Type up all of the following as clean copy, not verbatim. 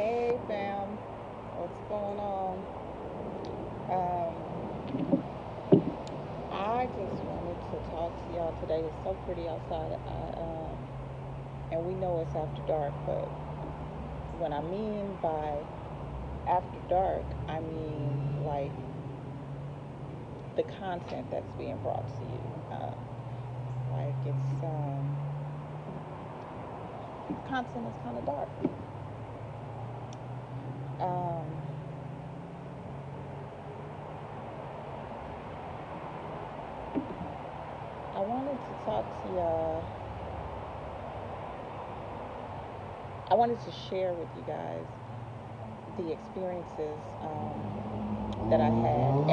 Hey fam, what's going on? Um, I just wanted to talk to y'all today. It's so pretty outside. And we know it's after dark, but what I mean by after dark, I mean like the content that's being brought to you. Like the content is kind of dark. Um, I wanted to talk to y'all. I wanted to share with you guys the experiences that I had.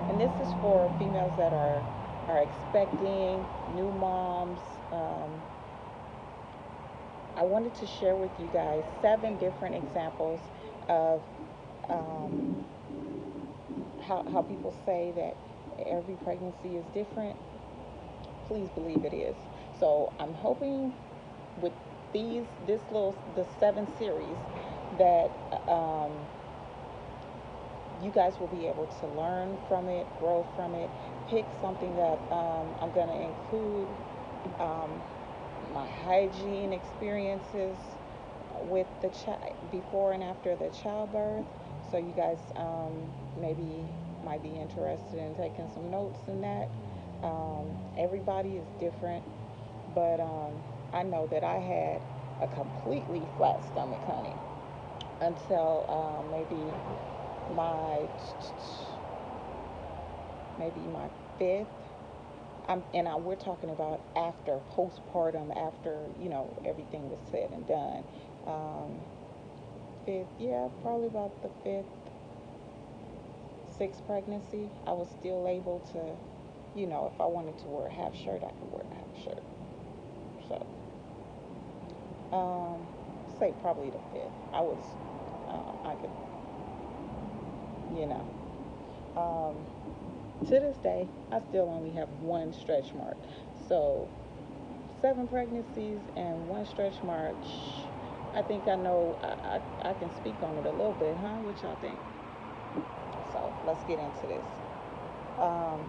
And this is for females that are expecting, new moms. Um, I wanted to share with you guys 7 different examples of um, how people say that every pregnancy is different. Please believe it is. So I'm hoping with the 7 series that um, you guys will be able to learn from it, grow from it, pick something that I'm going to include um, my hygiene experiences with the before and after the childbirth. So you guys maybe might be interested in taking some notes in that. Everybody is different, but I know that I had a completely flat stomach, honey, until my maybe my fifth. We're talking about after postpartum, after everything was said and done. Um, Fifth, yeah, probably about the fifth, sixth pregnancy. I was still able to, if I wanted to wear a half shirt, I could wear a half shirt. So, um, say probably the fifth. I could, you know. To this day, I still only have one stretch mark. So 7 pregnancies and one stretch mark. I think I know. I can speak on it a little bit, huh? What y'all think? So let's get into this. Um,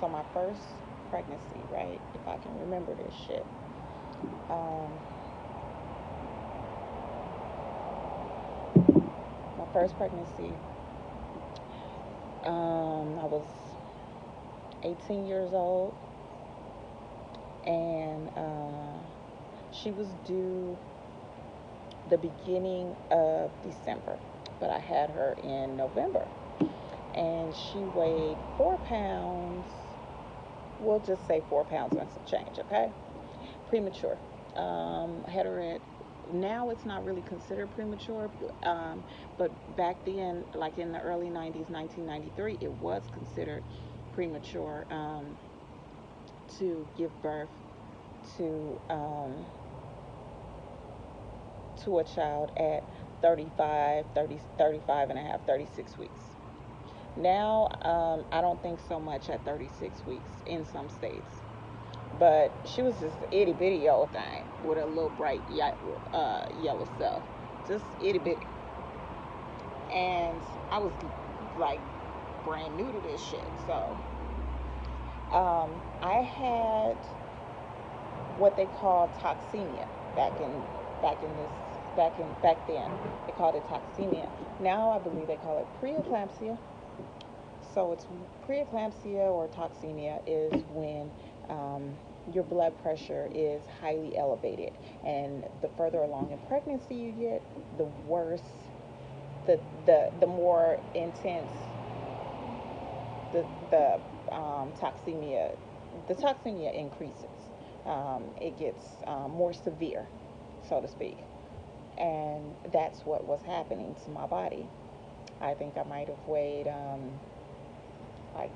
so my first pregnancy, right? If I can remember this shit. Um, my first pregnancy. I was 18 years old, and she was due the beginning of December, but I had her in November, and she weighed 4 pounds. We'll just say 4 pounds and some change, okay? Premature. I had her at, now it's not really considered premature, but back then, like in the early 90s, 1993, it was considered premature to give birth to to a child at 35, 30, 35 and a half, 36 weeks. Now, I don't think so much at 36 weeks in some states. But she was just an itty bitty old thing with a little bright yellow self. Just itty bitty. And I was like brand new to this shit. So I had what they call toxemia back then. They called it toxemia. Now I believe they call it preeclampsia. So it's preeclampsia or toxemia is when your blood pressure is highly elevated, and the further along in pregnancy you get, the worse, the more intense the toxemia, the toxemia increases. It gets more severe, so to speak, and that's what was happening to my body. I think I might have weighed like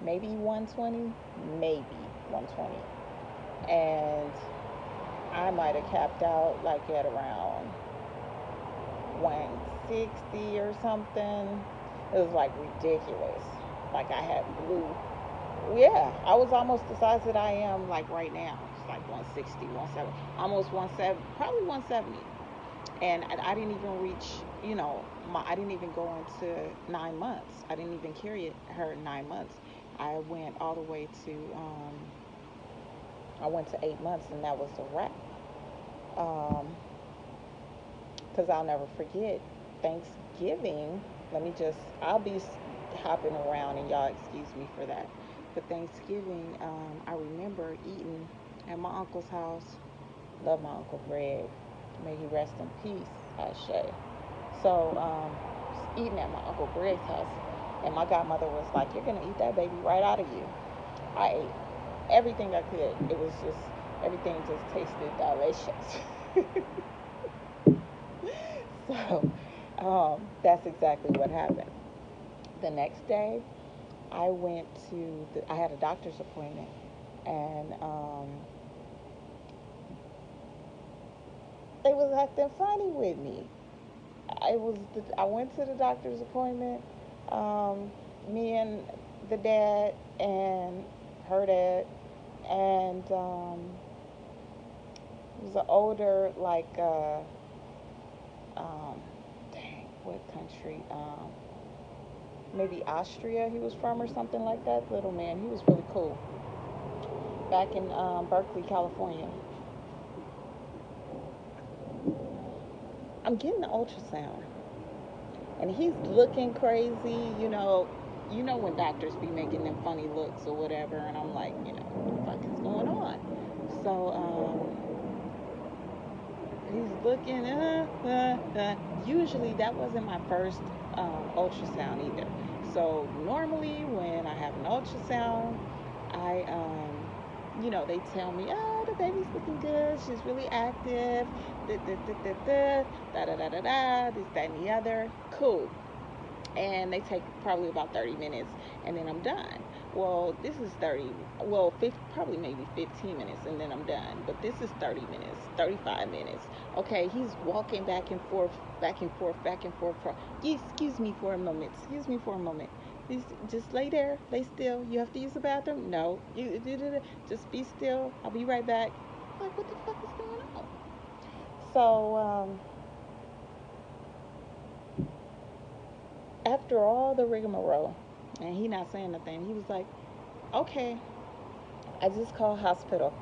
maybe 120, maybe 120, and I might have capped out like at around 160 or something. It was like ridiculous. Like I had blue. Yeah, I was almost the size that I am like right now. It's like 160, 170, almost 170, probably 170. And I didn't even reach, I didn't even go into 9 months. I didn't even carry her 9 months. I went all the way to, I went to 8 months, and that was a wrap. Because I'll never forget Thanksgiving. I'll be hopping around, and y'all excuse me for that. But Thanksgiving, I remember eating at my uncle's house. Love my Uncle Greg. May he rest in peace, Ashe. So, eating at my Uncle Greg's house, and my godmother was like, "You're gonna eat that baby right out of you." I ate everything I could. It was just everything just tasted delicious. So, that's exactly what happened. The next day, I had a doctor's appointment, and they was acting funny with me. I went to the doctor's appointment. Um, Me and the dad and her dad, and it was an older, like, um, dang, what country? Maybe Austria he was from, or something like that. Little man, he was really cool. Back in Berkeley, California. I'm getting the ultrasound, and he's looking crazy. When doctors be making them funny looks or whatever, and I'm like, what the fuck is going on? So, he's looking. Usually, that wasn't my first ultrasound either. So normally, when I have an ultrasound, I they tell me, oh, the baby's looking good. She's really active. Da da da da da da da da da. This, that, and the other. Cool. And they take probably about 30 minutes, and then I'm done. Well, this is 30, well, 50, probably maybe 15 minutes, and then I'm done. But this is 30 minutes, 35 minutes. Okay, he's walking back and forth, back and forth, back and forth. Excuse me for a moment. Excuse me for a moment. Just lay there, lay still. You have to use the bathroom? No. Just be still. I'll be right back. Like, what the fuck is going on? So, after all the rigmarole, and he not saying nothing, he was like, okay, I just called hospital.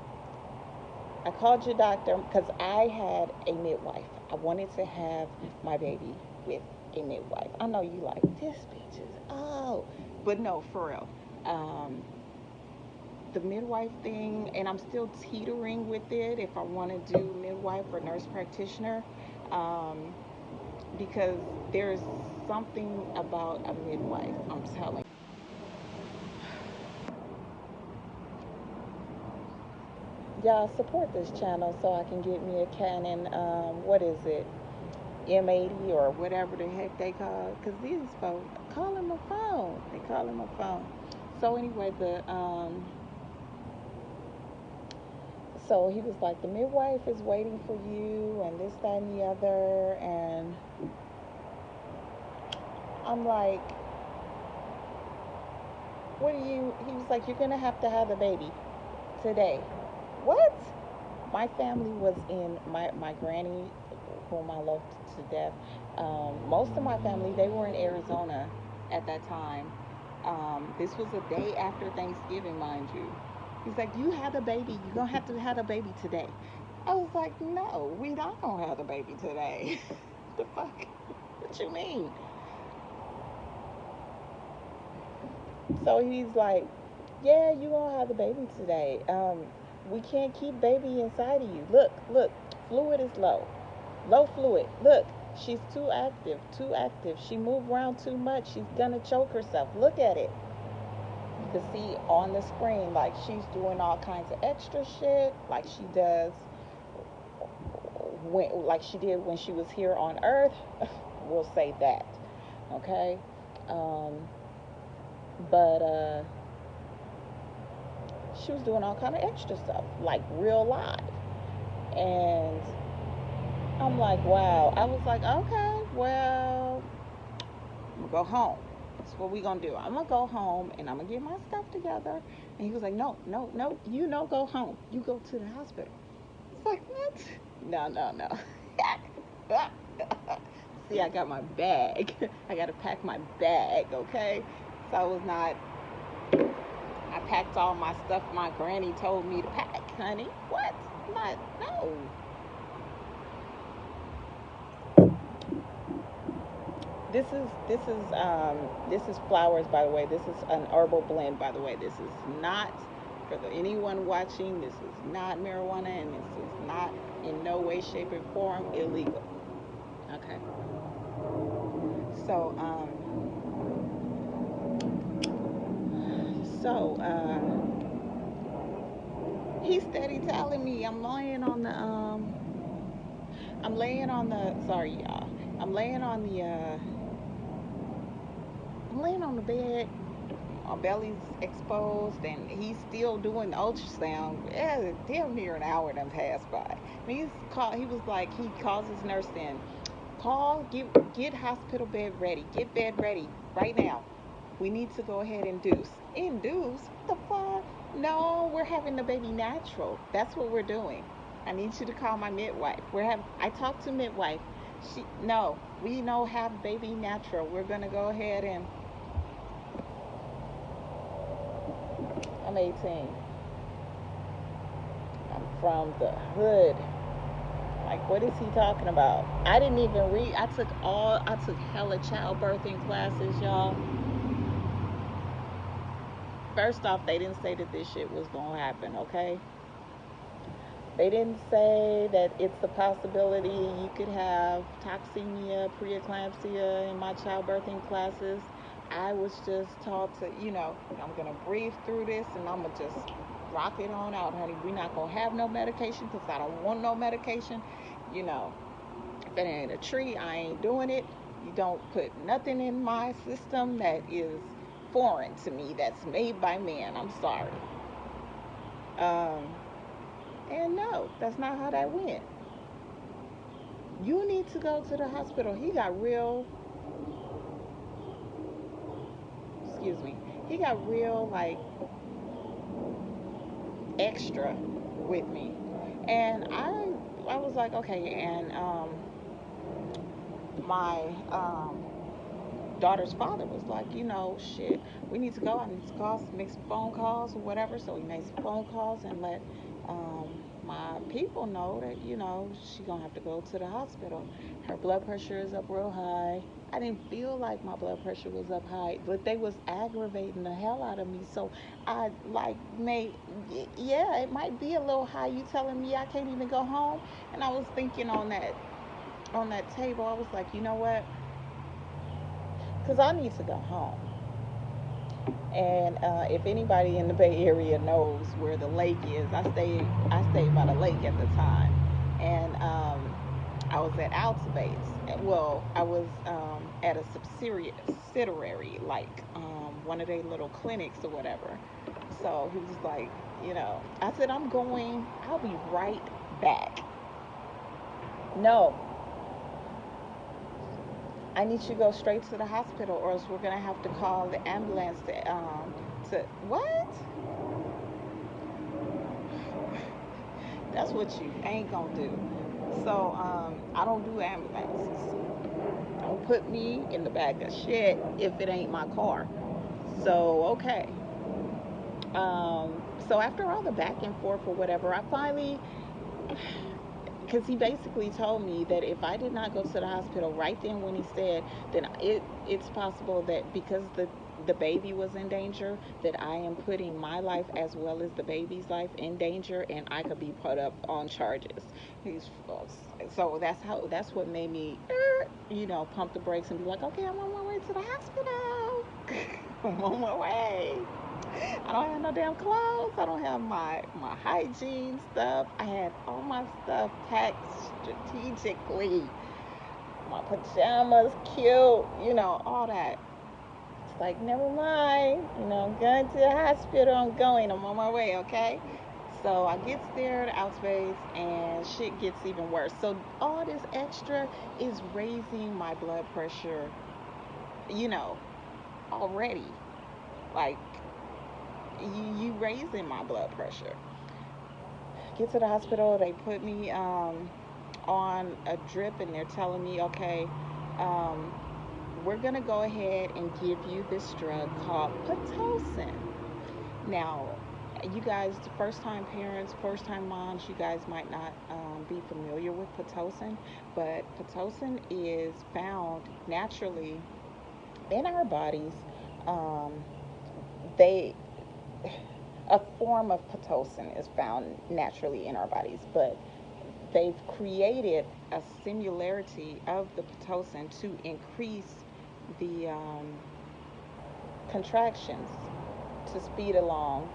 I called your doctor because I had a midwife. I wanted to have my baby with a midwife. I know you like, this bitch is, oh, but no, for real. Um, the midwife thing, and I'm still teetering with it if I want to do midwife or nurse practitioner, um, because there's something about a midwife, I'm telling. Y'all support this channel so I can get me a Canon, what is it, M80 or whatever the heck they call it. Because these folks call him a phone. They call him a phone. So anyway, so he was like, the midwife is waiting for you, and this, that, and the other. And I'm like, he was like, you're going to have the baby today. What? My family was in, my granny, whom I loved to death. Most of my family, they were in Arizona at that time. This was a day after Thanksgiving, mind you. He's like, you had a baby. You're going to have a baby today. I was like, no, we not going to have the baby today. The fuck? What you mean? So he's like, yeah, you going to have the baby today. We can't keep baby inside of you. Look, fluid is low. Low fluid. Look, she's too active, too active. She moved around too much. She's gonna choke herself. Look at it. You can see on the screen, like, she's doing all kinds of extra shit, like she does like she did when she was here on Earth. We'll say that, okay? Um, but she was doing all kind of extra stuff, like real live, and I'm like, wow. I was like, okay, well, I'm gonna go home. That's what we gonna do. I'm gonna go home and I'm gonna get my stuff together. And he was like, no, no, no, go home. You go to the hospital. It's like, what? No, no, no. See, I got my bag. I got to pack my bag, okay? So I was not, I packed all my stuff my granny told me to pack, honey. What? Not, no. This is flowers, by the way. This is an herbal blend, by the way. This is not for anyone watching. This is not marijuana, and this is not in no way, shape, or form illegal. Okay. So so he's steady telling me I'm laying on the sorry y'all. I'm laying on the I'm laying on the bed. My belly's exposed, and he's still doing the ultrasound. Yeah, damn near an hour done passed by. And he was like, he calls his nurse in. Call, get hospital bed ready. Get bed ready right now. We need to go ahead and induce. Induce? What the fuck? No, we're having the baby natural. That's what we're doing. I need you to call my midwife. I talked to midwife. No, we know have baby natural. We're gonna go ahead and I'm 18. I'm from the hood. Like, what is he talking about? I didn't even read. I took hella childbirthing classes, y'all. First off, they didn't say that this shit was gonna happen, okay? They didn't say that it's a possibility you could have toxemia, preeclampsia in my childbirthing classes. I was just taught to, I'm going to breathe through this and I'm going to just rock it on out, honey. We're not going to have no medication because I don't want no medication. You know, if it ain't a tree, I ain't doing it. You don't put nothing in my system that is foreign to me, that's made by man. I'm sorry. Um, and no, that's not how that went. You need to go to the hospital. He got real, excuse me, he got real, like, extra with me. And I was like, okay, and my daughter's father was like, shit, we need to go. I need to make some phone calls or whatever. So he made some phone calls and let my people know that, she gonna have to go to the hospital. Her blood pressure is up real high. I didn't feel like my blood pressure was up high, but they was aggravating the hell out of me. So I like made, yeah, it might be a little high. You telling me I can't even go home? And I was thinking on that table, I was like, you know what? Because I need to go home. And if anybody in the Bay Area knows where the lake is, I stayed by the lake at the time, and I was at Altabates. Well, I was at a subsidiary, like one of their little clinics or whatever. So he was like, I said, I'm going. I'll be right back. No, I need you to go straight to the hospital, or else we're gonna have to call the ambulance to what? That's what you ain't gonna do. So I don't do ambulances. Don't put me in the bag of shit if it ain't my car. So okay. So after all the back and forth or whatever, I finally, because he basically told me that if I did not go to the hospital right then when he said, then it's possible that because the baby was in danger, that I am putting my life as well as the baby's life in danger, and I could be put up on charges. He's so that's what made me, pump the brakes and be like, okay, I'm on my way to the hospital. I'm on my way. I don't have no damn clothes. I don't have my hygiene stuff. I had all my stuff packed strategically. My pajamas, cute, all that. It's like, never mind. I'm going to the hospital. I'm going. I'm on my way, okay? So I gets there to Outspace and shit gets even worse. So all this extra is raising my blood pressure, you know, already. Like, you raising my blood pressure. Get to the hospital. They put me on a drip and they're telling me, okay, um, we're going to go ahead and give you this drug called Pitocin. Now, you guys, first time parents, first time moms, you guys might not be familiar with Pitocin, but Pitocin is found naturally in our bodies. Um, they a form of Pitocin is found naturally in our bodies, but they've created a similarity of the Pitocin to increase the contractions to speed along,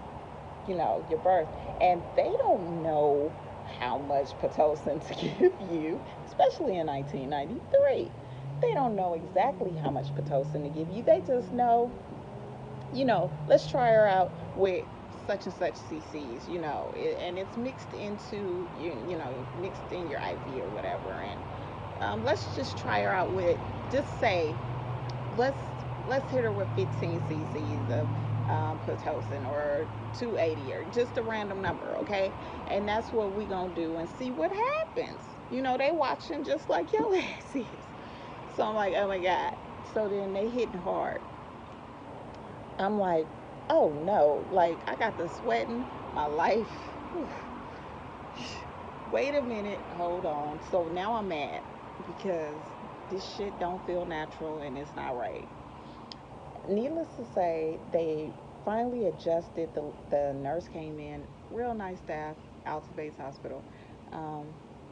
your birth. And they don't know how much Pitocin to give you, especially in 1993. They don't know exactly how much Pitocin to give you. They just know, let's try her out with such and such cc's, and it's mixed into mixed in your IV or whatever, and let's just try her out with, just say, let's let's hit her with 15 cc's of Pitocin or 280 or just a random number, okay? And that's what we gonna do and see what happens. They watching just like your ass is. So I'm like, oh my god. So then they hitting hard. I'm like, oh no, like I got the sweating, my life. Whew. Wait a minute, hold on. So now I'm mad because this shit don't feel natural and it's not right. Needless to say, they finally adjusted. The nurse came in, real nice staff, Alta Base Hospital. Um,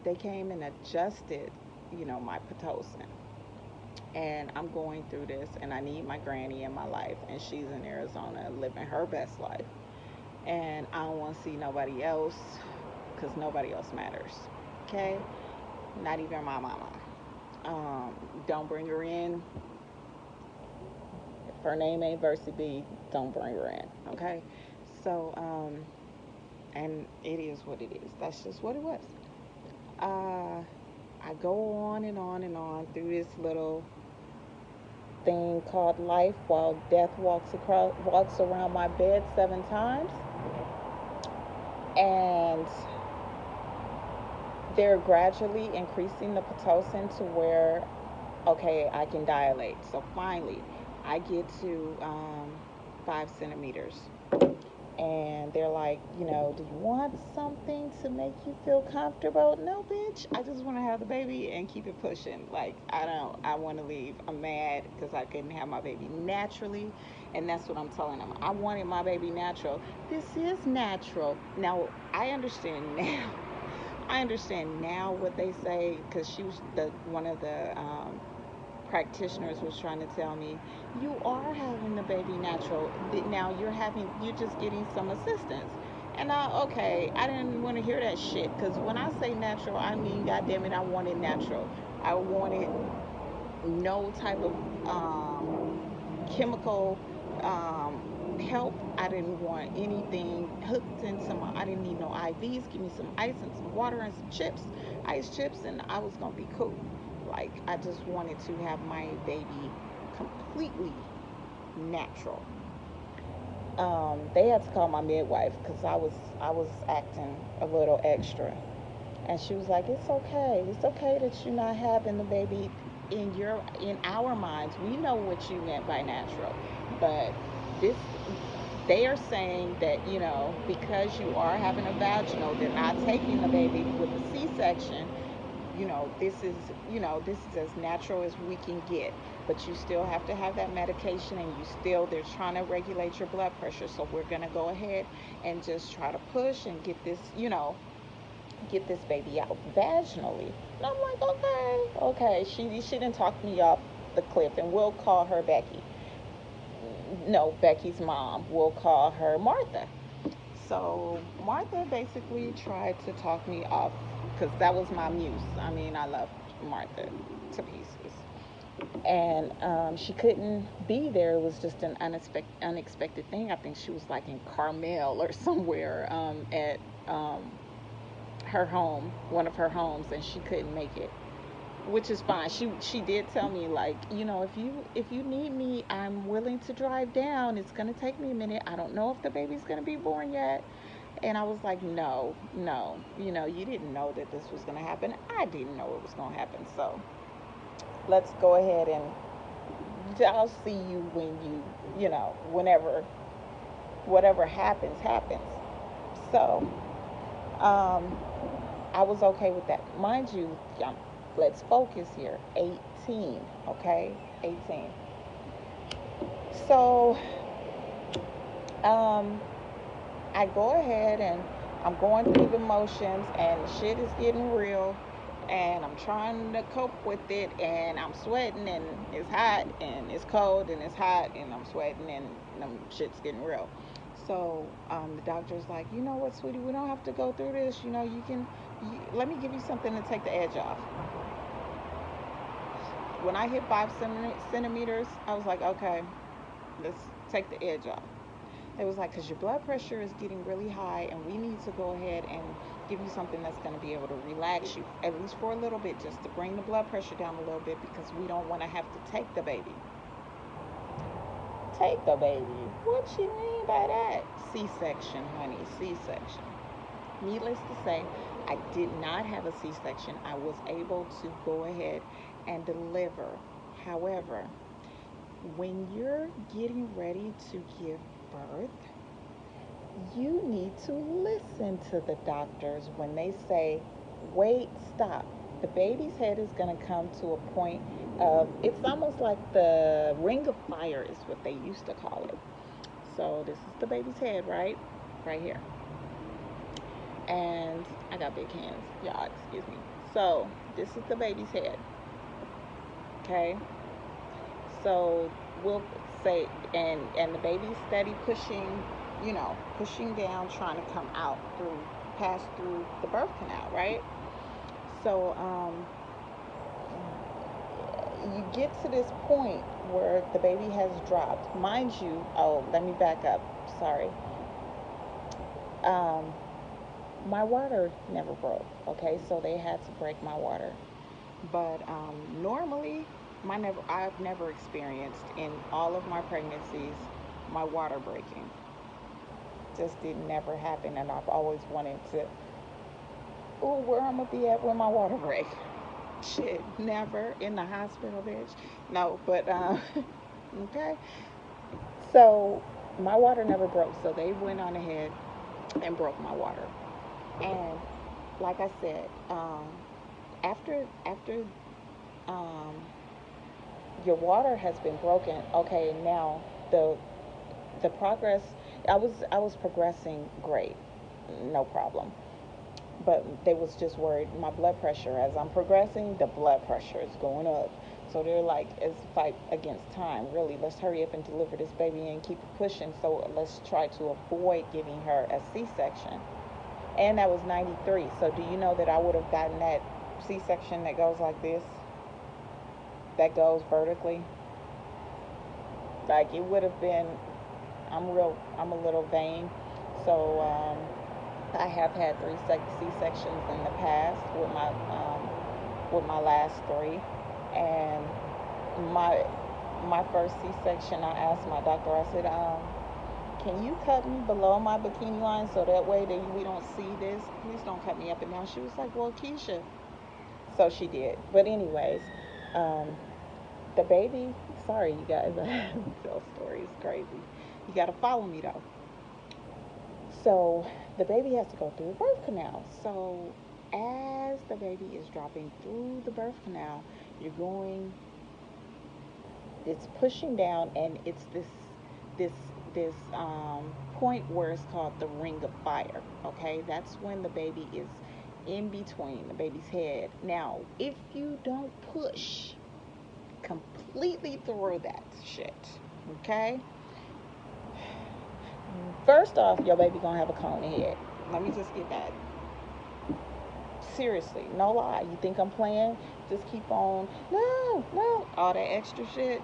they came and adjusted, my Pitocin. And I'm going through this, and I need my granny in my life, and she's in Arizona living her best life. And I don't want to see nobody else because nobody else matters. Okay? Not even my mama. Don't bring her in. If her name ain't Versi B, don't bring her in. Okay? So, and it is what it is. That's just what it was. I go on and on and on through this little thing called life while death walks around my bed 7 times, and they're gradually increasing the Pitocin to where, okay, I can dilate. So finally I get to 5 centimeters, and they're like, do you want something to make you feel comfortable? No, bitch, I just want to have the baby and keep it pushing. Like, I want to leave. I'm mad because I couldn't have my baby naturally, and that's what I'm telling them. I wanted my baby natural. This is natural. Now I understand now. I understand now what they say, because she was one of the practitioners was trying to tell me, you are having the baby natural. Now you're just getting some assistance. And okay, I didn't want to hear that shit, because when I say natural, I mean, goddamn it, I want it natural. I wanted no type of chemical help. I didn't want anything hooked into I didn't need no IVs. Give me some ice and some water and some chips, ice chips, and I was gonna be cool. Like, I just wanted to have my baby completely natural. They had to call my midwife because I was acting a little extra, and she was like, it's okay that you're not having the baby in our minds. We know what you meant by natural, but this they are saying that, because you are having a vaginal, they're not taking the baby with a C-section. This is as natural as we can get, but you still have to have that medication, and they're trying to regulate your blood pressure. So we're going to go ahead and just try to push and get this baby out vaginally. And I'm like, okay. She didn't talk me off the cliff, and we'll call her Becky. No, Becky's mom. We'll call her Martha. So Martha basically tried to talk me off, because that was my muse. I mean, I love Martha to pieces. And she couldn't be there. It was just an unexpected thing. I think she was like in Carmel or somewhere at her home, one of her homes, and she couldn't make it, which is fine. She did tell me, like, if you need me, I'm willing to drive down. It's gonna take me a minute. I don't know if the baby's gonna be born yet, And I was like, no, no, you didn't know that this was going to happen. I didn't know it was going to happen. So let's go ahead and I'll see you when whenever, whatever happens, happens. So, um, I was okay with that. Mind you, let's focus here. 18, okay? 18. So, um, I go ahead and I'm going through the motions, and shit is getting real, and I'm trying to cope with it, and I'm sweating, and it's hot, and it's cold, and it's hot, and I'm sweating, and shit's getting real. So the doctor's like, you know what, sweetie, we don't have to go through this. Let me give you something to take the edge off. When I hit 5 centimeters, I was like, okay, let's take the edge off. It was like, because your blood pressure is getting really high, and we need to go ahead and give you something that's going to be able to relax you, at least for a little bit, just to bring the blood pressure down a little bit, because we don't want to have to take the baby. Take the baby? What you mean by that? C-section, honey, C-section. Needless to say, I did not have a C-section. I was able to go ahead and deliver. However, when you're getting ready to give birth, you need to listen to the doctors when they say, wait, stop. The baby's head is going to come to a point of, it's almost like the ring of fire is what they used to call it. So this is the baby's head, right? Right here. And I got big hands, y'all, excuse me. So this is the baby's head. Okay? So we'll say, and the baby's steady pushing, pushing down, trying to come out pass through the birth canal, right? So you get to this point where the baby has dropped. Mind you, oh, let me back up. Sorry. My water never broke. Okay, so they had to break my water. But normally, I've never experienced in all of my pregnancies my water breaking. Just didn't never happen, and I've always wanted to. Oh, where I'm gonna be at when my water break? Shit, never in the hospital, bitch. No, but okay. So my water never broke, so they went on ahead and broke my water. And like I said, after um, your water has been broken, okay, now the progress, I was progressing great, no problem. But they was just worried my blood pressure, as I'm progressing, the blood pressure is going up. So they're like, it's a fight against time, really. Let's hurry up and deliver this baby and keep it pushing. So let's try to avoid giving her a C-section. And that was 93. So do you know that I would have gotten that C-section that goes like this, that goes vertically? Like, it would have been, I'm a little vain. So I have had three C-sections in the past with my last three, and my my first C-section, I asked my doctor. I said, can you cut me below my bikini line so that way that we don't see this? Please don't cut me up and down. She was like, well, Keisha. So she did. But anyways, um, the baby. Sorry, you guys. I tell stories crazy. You got to follow me though. So the baby has to go through the birth canal. So as the baby is dropping through the birth canal, you're going, it's pushing down, and it's this point where it's called the ring of fire. Okay, that's when the baby is in between the baby's head. Now, if you don't push completely through that shit, okay, first off, your baby gonna have a cone head. Let me just get that. Seriously, no lie. You think I'm playing? Just keep on, no, no, all that extra shit,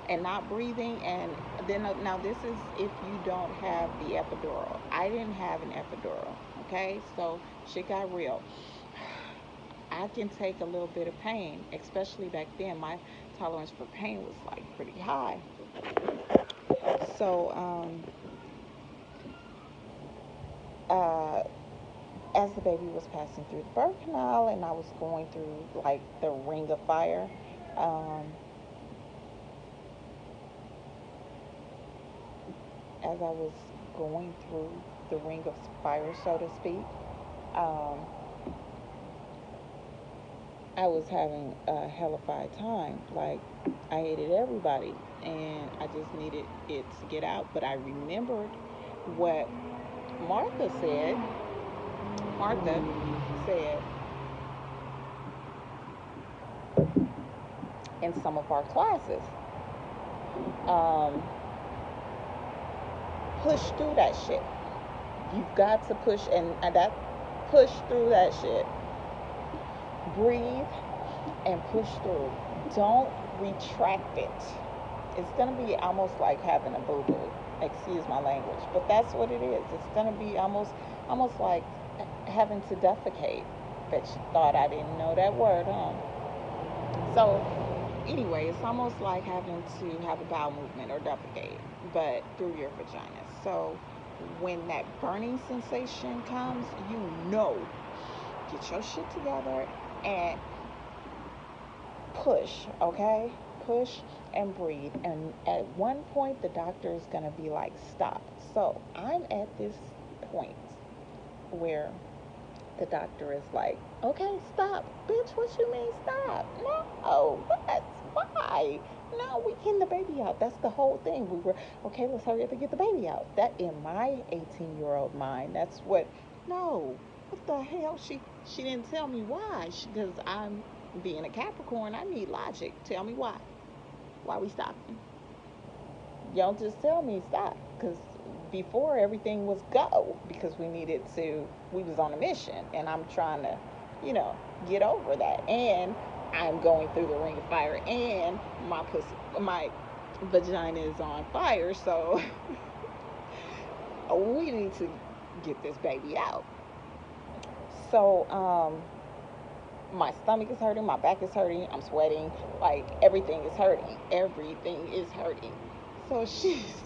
and not breathing. And then now this is if you don't have the epidural. I didn't have an epidural. Okay, so shit got real. I can take a little bit of pain, especially back then. My tolerance for pain was like pretty high. So uh, as the baby was passing through the birth canal and I was going through like the ring of fire, um, as I was going through the ring of fire, so to speak, um, I was having a hellified time. Like, I hated everybody and I just needed it to get out. But I remembered what Martha said. Martha said in some of our classes, um, push through that shit. You've got to push, and that push through that shit. Breathe and push through. Don't retract it. It's gonna be almost like having a boo boo. Excuse my language, but that's what it is. It's gonna be almost like having to defecate. Bet you thought I didn't know that word, huh? So anyway, it's almost like having to have a bowel movement or defecate, but through your vagina. So when that burning sensation comes, you know, get your shit together and push, okay? Push and breathe. And at one point, the doctor is going to be like, stop. So I'm at this point where the doctor is like, okay, stop. Bitch, what you mean stop? No, what? Why? No, we getting the baby out. That's the whole thing. We were, okay, let's hurry up and get the baby out. That in my 18-year-old mind, that's what, no. What the hell? She didn't tell me why. Because I'm being a Capricorn, I need logic. Tell me why. Why we stopping? You don't just tell me stop. Because before everything was go because we was on a mission and I'm trying to, you know, get over that. And I'm going through the ring of fire and my vagina is on fire. So we need to get this baby out. So, my stomach is hurting, my back is hurting, I'm sweating, like everything is hurting. Everything is hurting. So she's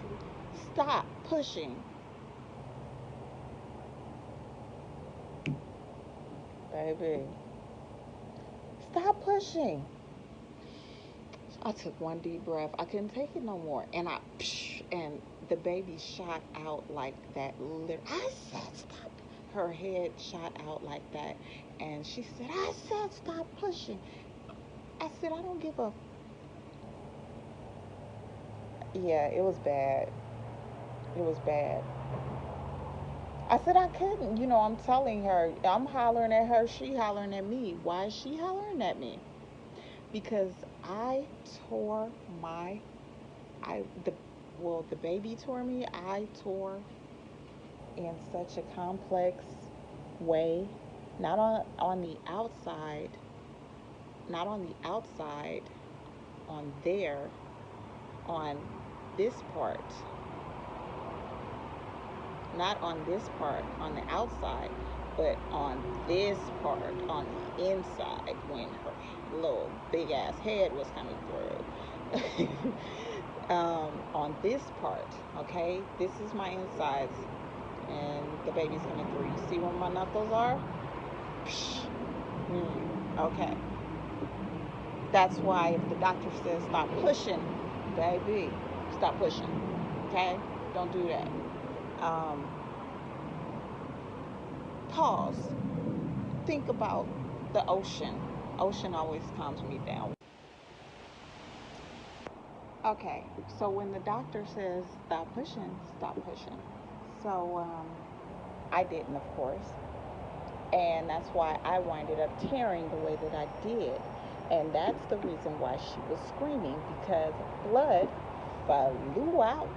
stop pushing. Baby, stop pushing. I took one deep breath. I couldn't take it no more. And and the baby shot out like that. I said, stop. Her head shot out like that. And she said, I said, stop pushing. I said, I don't give a. Yeah, it was bad. It was bad. I said, I couldn't. You know, I'm telling her, I'm hollering at her. She hollering at me. Why is she hollering at me? Because I tore my I the well the baby tore me. I tore in such a complex way, not on the outside, not on the outside, on there, on this part, not on this part on the outside, but on this part on the inside when her little big ass head was coming through. On this part, okay, this is my insides and the baby's coming through. You see where my knuckles are? Okay. That's why if the doctor says stop pushing, baby, stop pushing. Okay? Don't do that. Um, Pause. Think about the ocean. Ocean always calms me down. Okay, so when the doctor says stop pushing, stop pushing. So I didn't, of course. And that's why I winded up tearing the way that I did. And that's the reason why she was screaming because blood flew out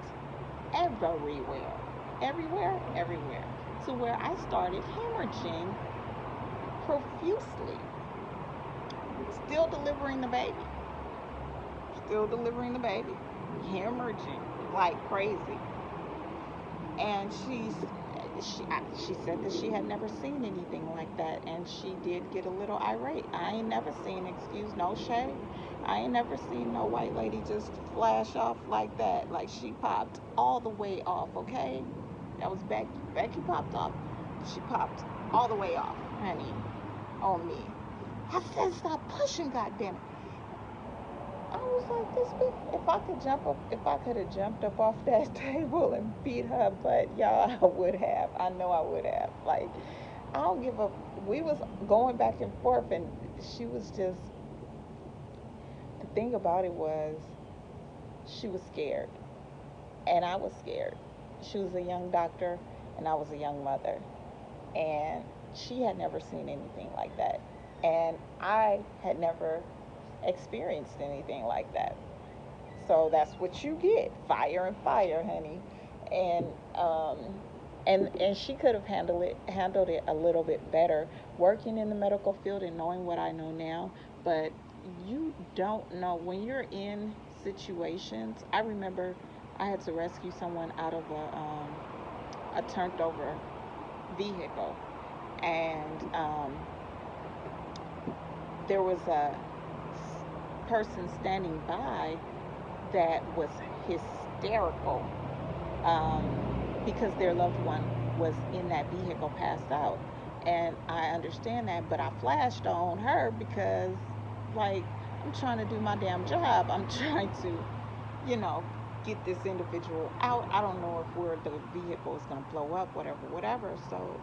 everywhere. Everywhere, everywhere. To where I started hemorrhaging profusely. Still delivering the baby. Still delivering the baby. Hemorrhaging like crazy. And she said that she had never seen anything like that, and she did get a little irate. I ain't never seen, excuse no shade, I ain't never seen no white lady just flash off like that. Like she popped all the way off. Okay, that was Becky. Becky popped off. She popped all the way off, honey, on me. I said, stop pushing, goddammit. I was like, this bitch, if I could have jumped up off that table and beat her butt, y'all, I would have. I know I would have. Like, I don't give a, we was going back and forth, and she was just, the thing about it was, she was scared, and I was scared. She was a young doctor, and I was a young mother, and she had never seen anything like that, and I had never experienced anything like that. So that's what you get, fire and fire, honey. And and she could have handled it a little bit better working in the medical field and knowing what I know now. But you don't know when you're in situations. I remember I had to rescue someone out of a turned over vehicle, and there was a person standing by that was hysterical, um, because their loved one was in that vehicle passed out. And I understand that, but I flashed on her because, like, I'm trying to do my damn job. I'm trying to, you know, get this individual out. I don't know if where the vehicle is going to blow up, whatever, whatever. So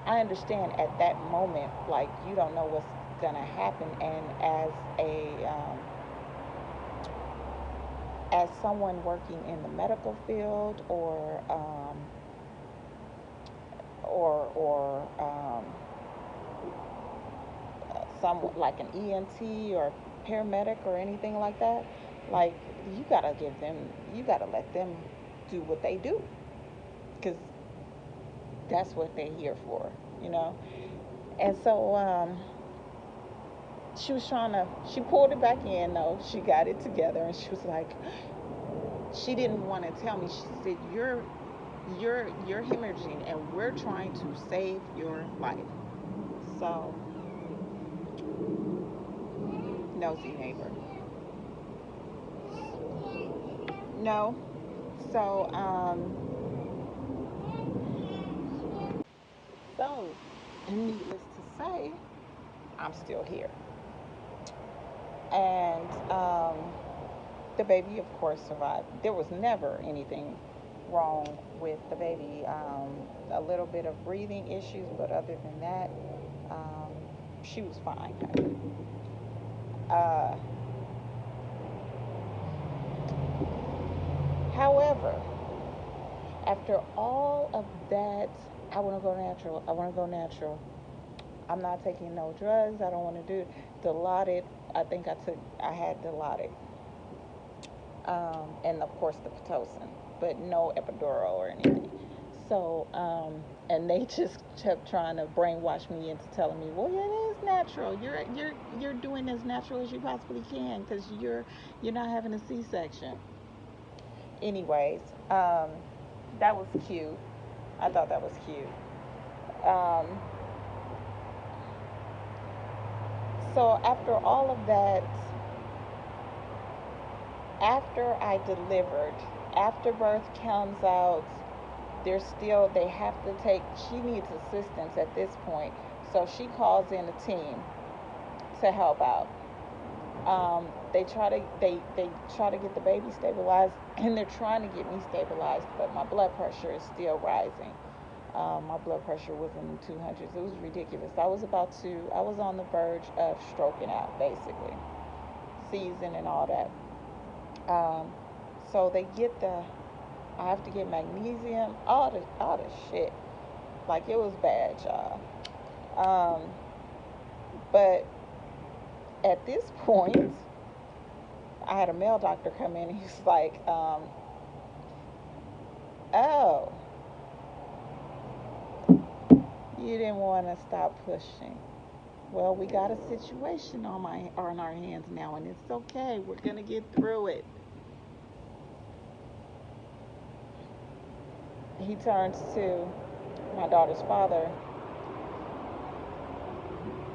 I understand at that moment, like, you don't know what's going to happen. And as someone working in the medical field, or some like an EMT or paramedic or anything like that, like, you gotta let them do what they do, because that's what they're here for, you know. And so she pulled it back in though. She got it together, and she was like, she didn't want to tell me. She said, you're hemorrhaging, and we're trying to save your life. So, nosy neighbor. No. So, so, needless to say, I'm still here. And the baby, of course, survived. There was never anything wrong with the baby. A little bit of breathing issues, but other than that, um, she was fine. Uh, However, after all of that, I want to go natural. I want to go natural. I'm not taking no drugs. I don't want to do Dilaudid. I had Dilaudid. And of course the Pitocin, but no epidural or anything. So, and they just kept trying to brainwash me into telling me, well, it is natural. You're doing as natural as you possibly can because you're not having a C-section. Anyways, that was cute. I thought that was cute. Um, so after all of that, after I delivered, after birth comes out, they have to take, she needs assistance at this point. So she calls in a team to help out. They try to get the baby stabilized, and they're trying to get me stabilized, but my blood pressure is still rising. My blood pressure was in the 200s. It was ridiculous. I was on the verge of stroking out, basically, seizing and all that. Um, so I have to get magnesium, all the shit. Like, it was bad, y'all. Um, but at this point, I had a male doctor come in, and he's like, oh, you didn't want to stop pushing. Well, we got a situation on our hands now, and it's okay. We're gonna get through it. He turns to my daughter's father.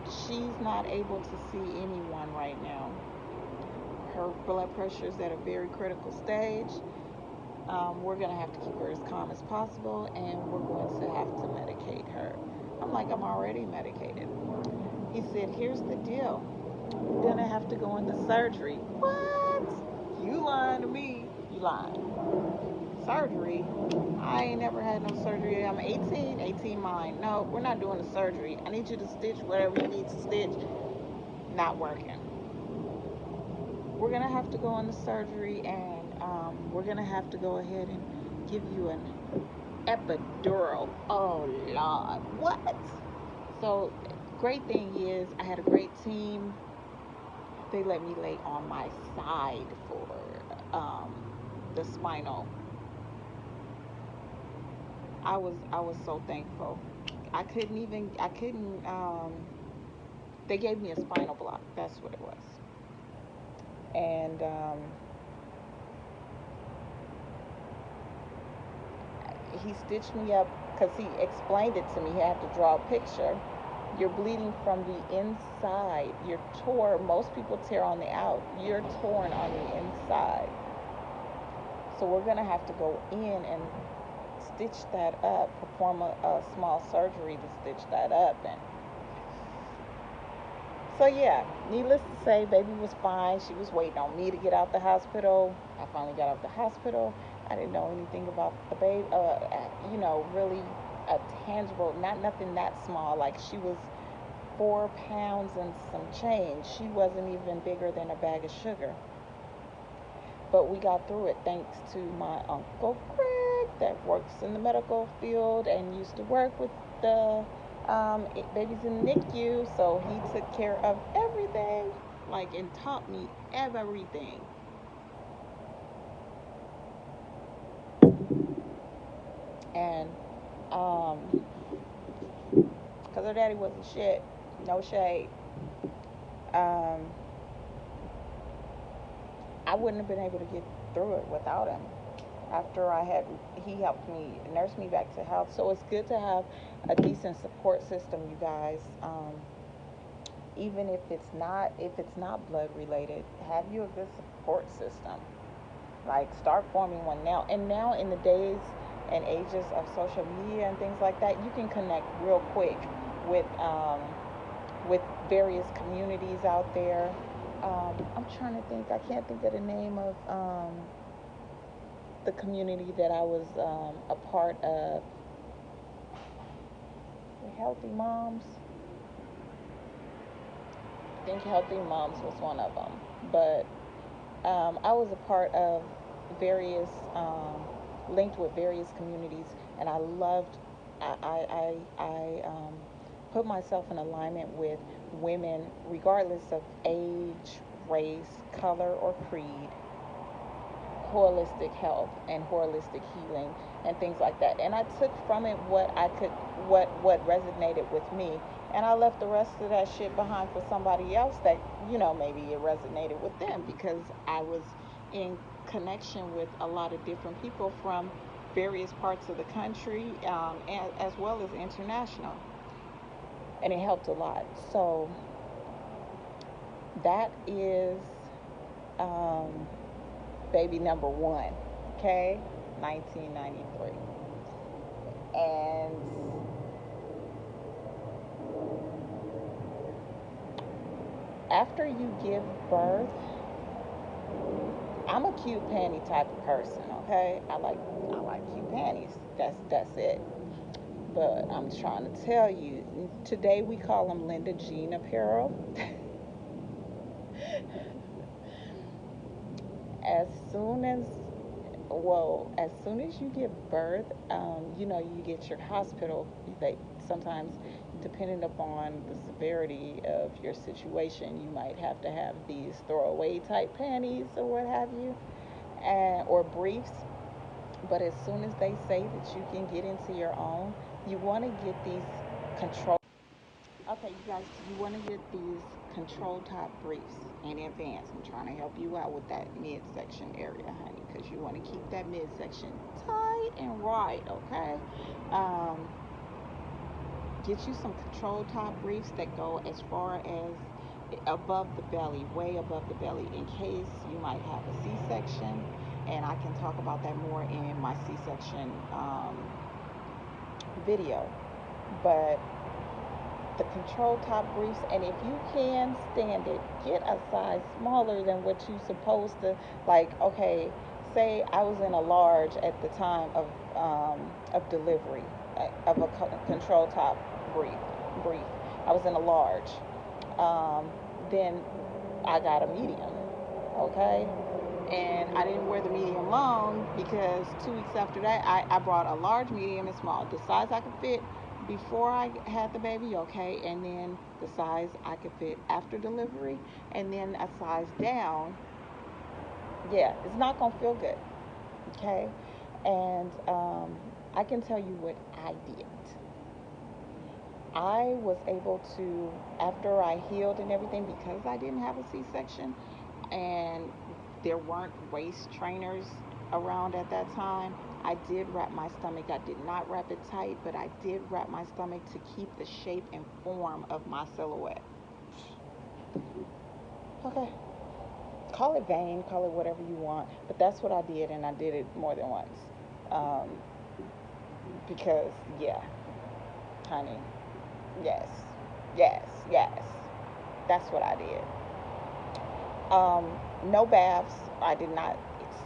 She's not able to see anyone right now. Her blood pressure is at a very critical stage. We're going to have to keep her as calm as possible, and we're going to have to medicate her. I'm like, I'm already medicated. He said, here's the deal. You're going to have to go into surgery. What? You lying to me. You lying. Surgery? I ain't never had no surgery. I'm 18, 18 mine. No, we're not doing the surgery. I need you to stitch whatever you need to stitch. Not working. We're going to have to go into surgery, and we're going to have to go ahead and give you an epidural. Oh, Lord. What? So, great thing is, I had a great team. They let me lay on my side for the spinal. I was so thankful. I couldn't they gave me a spinal block. That's what it was. And he stitched me up because he explained it to me. He had to draw a picture. You're bleeding from the inside. You're torn. Most people tear on the out. You're torn on the inside. So we're going to have to go in and stitch that up, perform a small surgery to stitch that up. And so, yeah, needless to say, baby was fine. She was waiting on me to get out the hospital. I finally got out the hospital. I didn't know anything about the baby, really a tangible, not nothing that small. Like, she was 4 pounds and some change. She wasn't even bigger than a bag of sugar. But we got through it thanks to my Uncle Greg that works in the medical field and used to work with the babies in the NICU. So he took care of everything, like, and taught me everything. And because her daddy wasn't shit, no shade. Um, I wouldn't have been able to get through it without him. After he helped me nurse me back to health. So it's good to have a decent support system, you guys. Even if it's not blood related, have you a good support system. Like, start forming one now. And now, in the days and ages of social media and things like that, you can connect real quick with with various communities out there. I'm trying to think. I can't think of the name of the community that I was a part of. The Healthy Moms. I think Healthy Moms was one of them. But I was a part of various, linked with various communities, and I loved. I put myself in alignment with women, regardless of age, race, color, or creed, holistic health and holistic healing and things like that. And I took from it what resonated with me, and I left the rest of that shit behind for somebody else that, maybe it resonated with them, because I was in connection with a lot of different people from various parts of the country, and as well as international, and it helped a lot. So that is um, baby number one, okay? 1993. And after you give birth, I'm a cute panty type of person, okay? I like cute panties. That's it. But I'm trying to tell you, today we call them Linda Jean apparel. as soon as as soon as you give birth, you get your hospital. They sometimes, depending upon the severity of your situation, you might have to have these throwaway type panties or what have you, and or briefs. But as soon as they say that you can get into your own, you want to get these control. Okay, you guys, you want to get these control top briefs in advance. I'm trying to help you out with that midsection area, honey, because you want to keep that midsection tight and right, okay? Um, get you some control top briefs that go as far as above the belly, way above the belly, in case you might have a C-section. and I can talk about that more in my C-section video. But the control top briefs, and if you can stand it, get a size smaller than what you supposed to. Like, okay, say I was in a large at the time of delivery, of a control top brief. I was in a large. Then I got a medium. Okay, and I didn't wear the medium long because 2 weeks after that, I brought a large, medium, and small, the size I could fit before I had the baby, okay, and then the size I could fit after delivery, and then a size down. Yeah, it's not gonna feel good, okay, and I can tell you what I did. I was able to, after I healed and everything, because I didn't have a C-section, and there weren't waist trainers around at that time, I did wrap my stomach. I did not wrap it tight, but I did wrap my stomach to keep the shape and form of my silhouette. Okay. Call it vain, call it whatever you want, but that's what I did, and I did it more than once. Um, because, yeah, honey, yes, yes, yes, that's what I did. No baths. I did not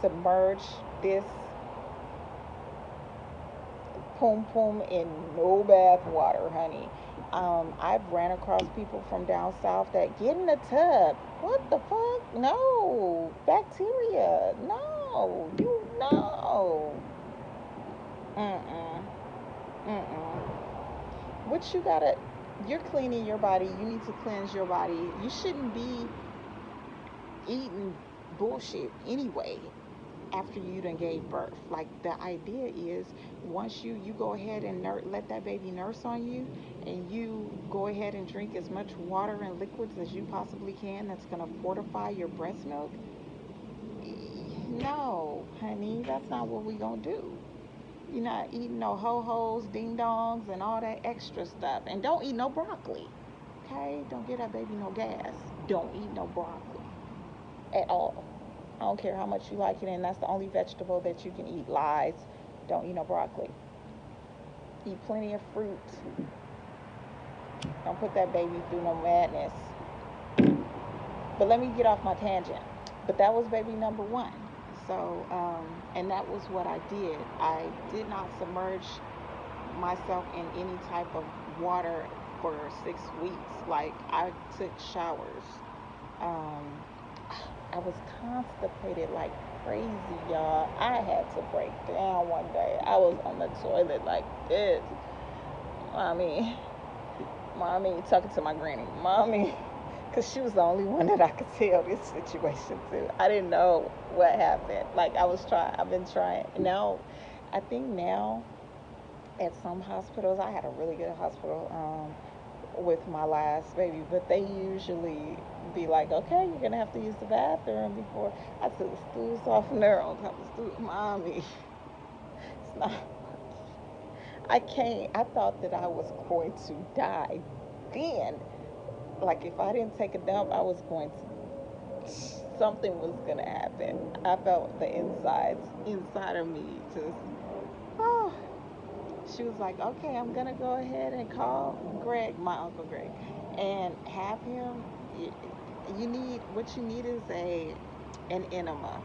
submerge this poom poom in no bath water, honey. I've ran across people from down south that get in the tub. What the fuck? No. Bacteria. No. You know. Mm-mm. Mm-mm. What you gotta, you're cleaning your body. You need to cleanse your body. You shouldn't be eating bullshit anyway after you done gave birth. Like, the idea is, once you go ahead and let that baby nurse on you, and you go ahead and drink as much water and liquids as you possibly can, that's going to fortify your breast milk. No, honey, that's not what we gonna do. You're not eating no ho-hos, ding dongs, and all that extra stuff. And don't eat no broccoli. Okay, don't get that baby no gas. Don't eat no broccoli at all. I don't care how much you like it, and that's the only vegetable that you can eat. Lies. Don't eat no broccoli. Eat plenty of fruit. Don't put that baby through no madness. But let me get off my tangent. But that was baby number one. So, and that was what I did. I did not submerge myself in any type of water for 6 weeks. Like, I took showers. Um, I was constipated like crazy, y'all. I had to break down one day. I was on the toilet like this. Mommy, mommy, talking to my granny. Mommy, because she was the only one that I could tell this situation to. I didn't know what happened. Like, I've been trying. Now, I think now at some hospitals, I had a really good hospital with my last baby, but they usually be like, okay, you're gonna have to use the bathroom before. I took the stool softener on top of the stool. Mommy, it's not. I can't. I thought that I was going to die then. Like, if I didn't take a dump, I was going to. Something was gonna happen. I felt the inside of me just. Oh. She was like, okay, I'm gonna go ahead and call Greg, my uncle Greg, and have him. You need, what you need is an enema.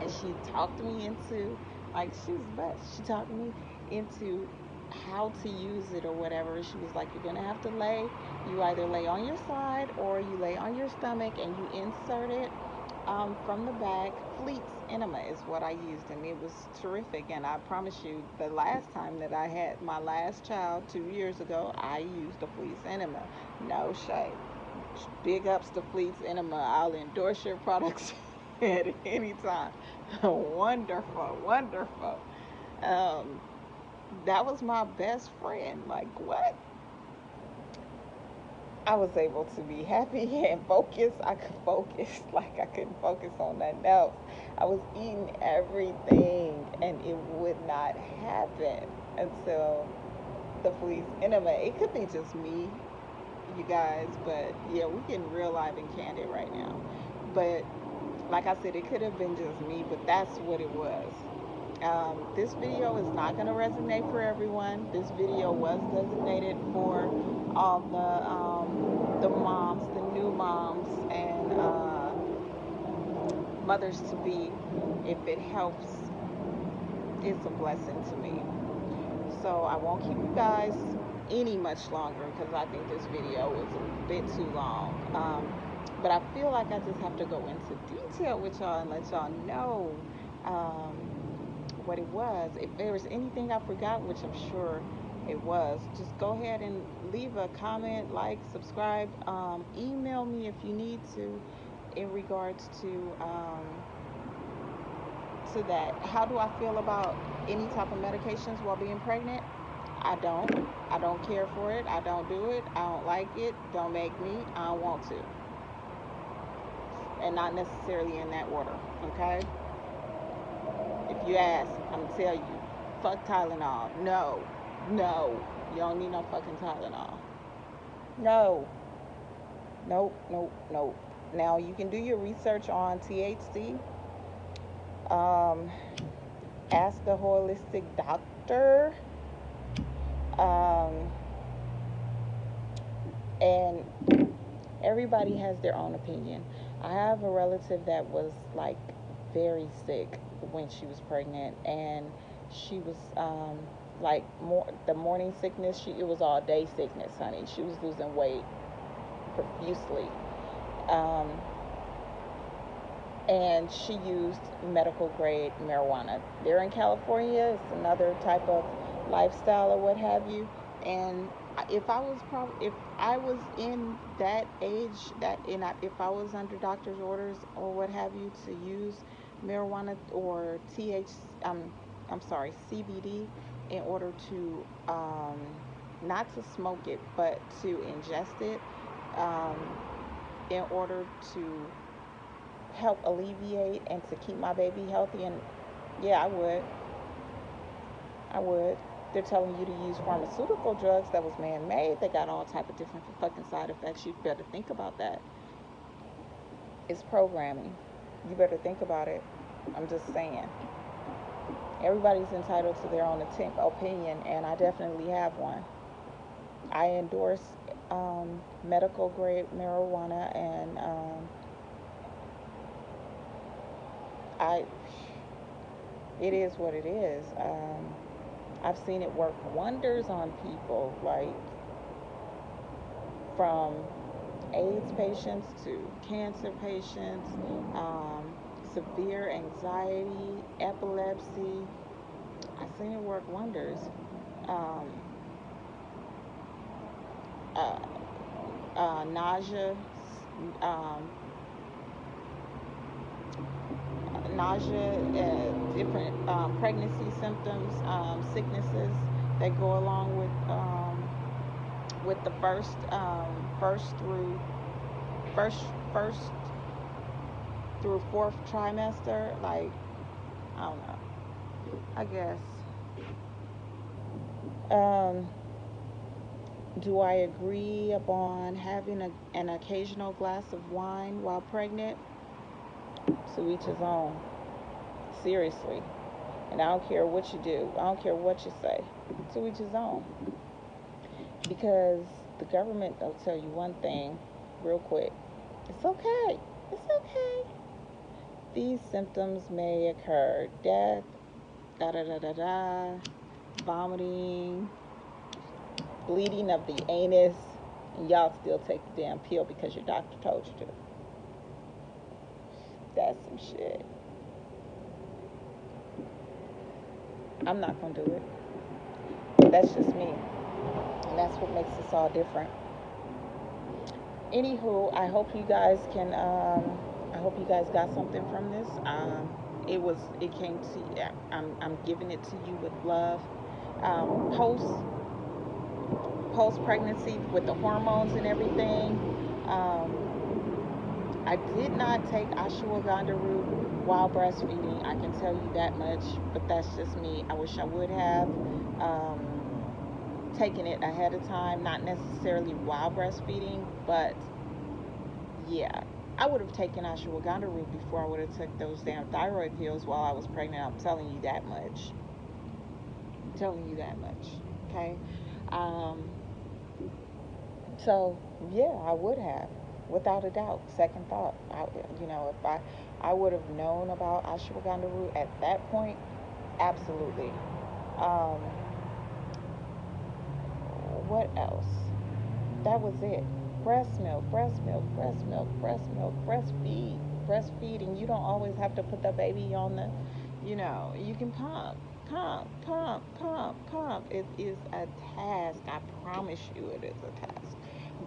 And she talked me into, like, she was the best. She talked me into how to use it or whatever. She was like, you're gonna have to lay. You either lay on your side or you lay on your stomach, and you insert it from the back. Fleet's enema is what I used, and it was terrific. And I promise you, the last time that I had my last child 2 years ago, I used the Fleet's enema. No shade. Big ups to Fleet's enema. I'll endorse your products at any time. Wonderful, wonderful. Um, that was my best friend. Like, what? I was able to be happy and focused. I could focus like I couldn't focus on nothing else. I was eating everything, and it would not happen until the police enema. It could be just me, you guys, but yeah, we're getting real live and candid right now. But Like I said, it could have been just me, but that's what it was. This video is not going to resonate for everyone. This video was designated for all the moms, the new moms, and mothers to be. If it helps, it's a blessing to me. So I won't keep you guys any much longer because I think this video was a bit too long. But I feel like I just have to go into detail with y'all and let y'all know um, what it was. If there was anything I forgot, which I'm sure it was, just go ahead and leave a comment, like, subscribe, email me if you need to in regards to that. How do I feel about any type of medications while being pregnant? I don't. I don't care for it. I don't do it. I don't like it. Don't make me. I don't want to. And not necessarily in that order. Okay? If you ask, I'm going to tell you. Fuck Tylenol. No. No. You don't need no fucking Tylenol. No. Nope. Nope. Nope. Now, you can do your research on THC. Ask a holistic doctor. And everybody has their own opinion. I have a relative that was like very sick when she was pregnant, and she was like the morning sickness. It was all day sickness, honey. She was losing weight profusely, um, and she used medical grade marijuana. There in California, it's another type of lifestyle or what have you, and if I was in that age if I was under doctor's orders or what have you to use marijuana or I'm sorry, CBD in order to not to smoke it but to ingest it um, in order to help alleviate and to keep my baby healthy, and yeah, I would. They're telling you to use pharmaceutical drugs that was man-made. They got all type of different fucking side effects. You better think about that. It's programming. You better think about it. I'm just saying. Everybody's entitled to their own opinion, and I definitely have one. I endorse medical grade marijuana, and I. It is what it is. I've seen it work wonders on people, like from AIDS patients to cancer patients, severe anxiety, epilepsy. I've seen it work wonders. Um, uh, Nausea, um, different pregnancy symptoms, sicknesses that go along with the first first through fourth trimester. Like, I don't know. I guess. Um, do I agree upon having an occasional glass of wine while pregnant? To each his own. Seriously. And I don't care what you do. I don't care what you say. To each his own. Because the government will tell you one thing real quick. It's okay. It's okay. These symptoms may occur. Death, da da da da da, vomiting, bleeding of the anus, and y'all still take the damn pill because your doctor told you to. That's some shit. I'm not gonna do it. That's just me. And that's what makes us all different. Anywho, I hope you guys got something from this. It came to, yeah, I'm giving it to you with love. Um, post post pregnancy with the hormones and everything. I did not take ashwagandha root while breastfeeding. I can tell you that much, but that's just me. I wish I would have taken it ahead of time, not necessarily while breastfeeding, but yeah. I would have taken ashwagandha root before I would have took those damn thyroid pills while I was pregnant. I'm telling you that much. I'm telling you that much. Okay. Um, so yeah, I would have, without a doubt, second thought. If I would have known about ashwagandha root at that point, absolutely. Um, what else? That was it. Breast milk, breast milk, breast milk, breast milk, breastfeed, breastfeeding. You don't always have to put the baby on the, you can pump, pump, pump, pump. It is a task. I promise you, it is a task.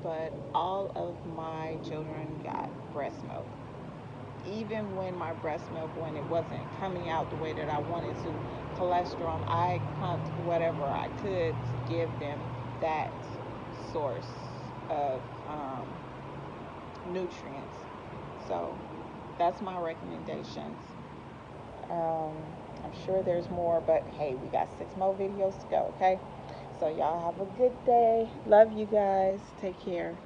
But all of my children got breast milk. Even when my breast milk, when it wasn't coming out the way that I wanted to, cholesterol, I pumped whatever I could to give them that source of nutrients. So that's my recommendations. Um, I'm sure there's more, but hey, we got 6 more videos to go, okay? So y'all have a good day. Love you guys. Take care.